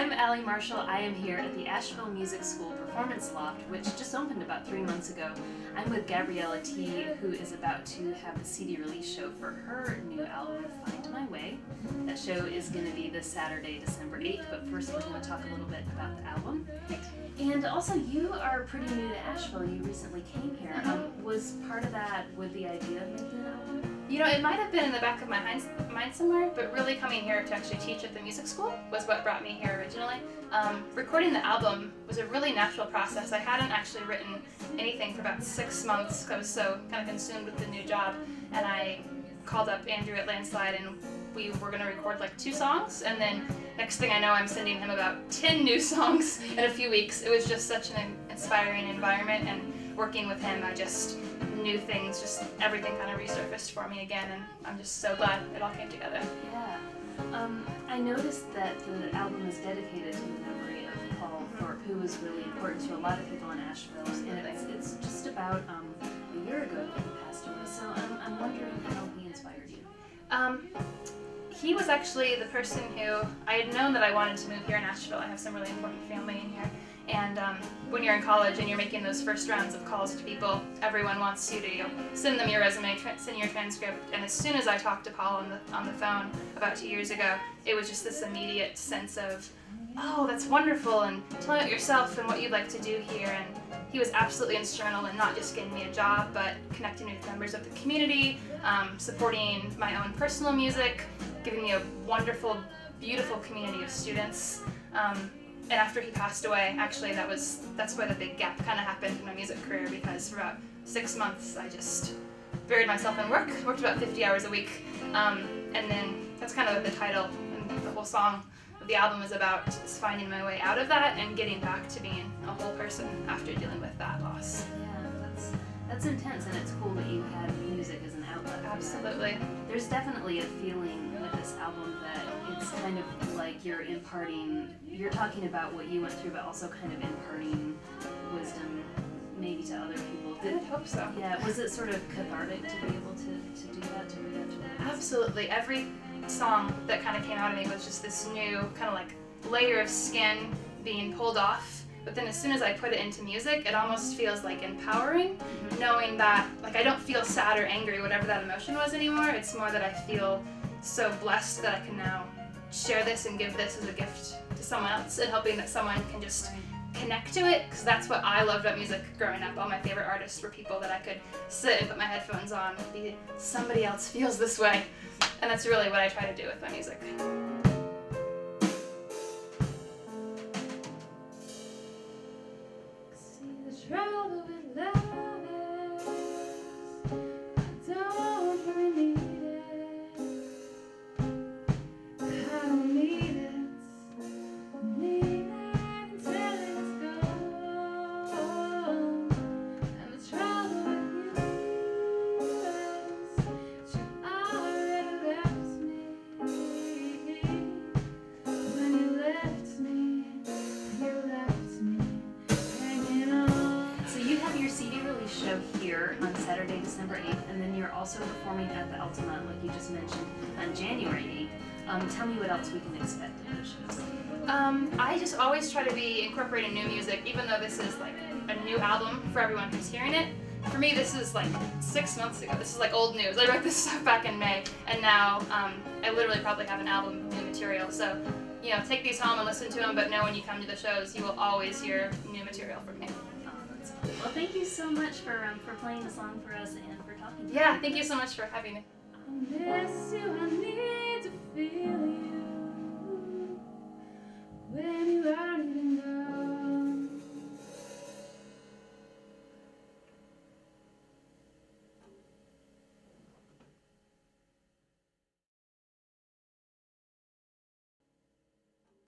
I'm Alli Marshall. I am here at the Asheville Music School Performance Loft, which just opened about 3 months ago. I'm with Gabrielle, who is about to have the CD release show for her new album, Find My Way. That show is going to be this Saturday, December 8th, but first we're going to talk a little bit about the album. And also, you are pretty new to Asheville. You recently came here. Was part of that with the idea of making an album? You know, it might have been in the back of my mind somewhere, but really coming here to actually teach at the music school was what brought me here originally. Recording the album was a really natural process. I hadn't actually written anything for about 6 months because I was so kind of consumed with the new job, and I called up Andrew at Landslide and we were going to record like 2 songs, and then next thing I know I'm sending him about 10 new songs in a few weeks. It was just such an inspiring environment, and working with him I just knew things, just everything kind of resurfaced for me again, and I'm just so glad it all came together. Yeah. I noticed that the album is dedicated to the memory of Paul Thorpe, who was really important to a lot of people in Asheville, and it's just about a year ago that he passed away, so I'm wondering how he inspired you. He was actually the person who, I had known that I wanted to move here in Asheville. I have some really important family in here. And when you're in college and you're making those first rounds of calls to people, everyone wants you to send them your resume, send your transcript. And as soon as I talked to Paul on the phone about 2 years ago, it was just this immediate sense of, oh, that's wonderful, and tell me about yourself and what you'd like to do here. And he was absolutely instrumental in not just getting me a job, but connecting me with members of the community, supporting my own personal music, giving me a wonderful, beautiful community of students. And after he passed away, actually that's where the big gap kind of happened in my music career, because for about 6 months I just buried myself in work, worked about 50 hours a week, and then that's kind of what the title and the whole song of the album is about, is finding my way out of that and getting back to being a whole person after dealing with that loss. Yeah, that's intense, and it's cool that you had music as an outlet. Absolutely. There's definitely a feeling with this album that it's kind of like you're talking about what you went through, but also kind of imparting wisdom maybe to other people. I would hope so. Yeah, was it sort of cathartic to be able to do that, to read that to others? Absolutely. Every song that kind of came out of me was just this new kind of like layer of skin being pulled off. But then as soon as I put it into music, it almost feels like empowering, knowing that like I don't feel sad or angry, whatever that emotion was anymore. It's more that I feel so blessed that I can now share this and give this as a gift to someone else, and hoping that someone can just connect to it, because that's what I loved about music growing up. All my favorite artists were people that I could sit and put my headphones on and be, somebody else feels this way. And that's really what I try to do with my music. Here on Saturday, December 8th, and then you're also performing at the Altamont, like you just mentioned, on January 8th. Tell me what else we can expect at those shows. I just always try to be incorporating new music, even though this is like a new album for everyone who's hearing it. For me, this is like 6 months ago. This is like old news. I wrote this stuff back in May, and now I literally probably have an album of new material. So, you know, take these home and listen to them, but know when you come to the shows, you will always hear new material from me. Well, thank you so much for playing the song for us and for talking to me. Yeah, thank you so much for having me. I miss you, I need to feel you when you are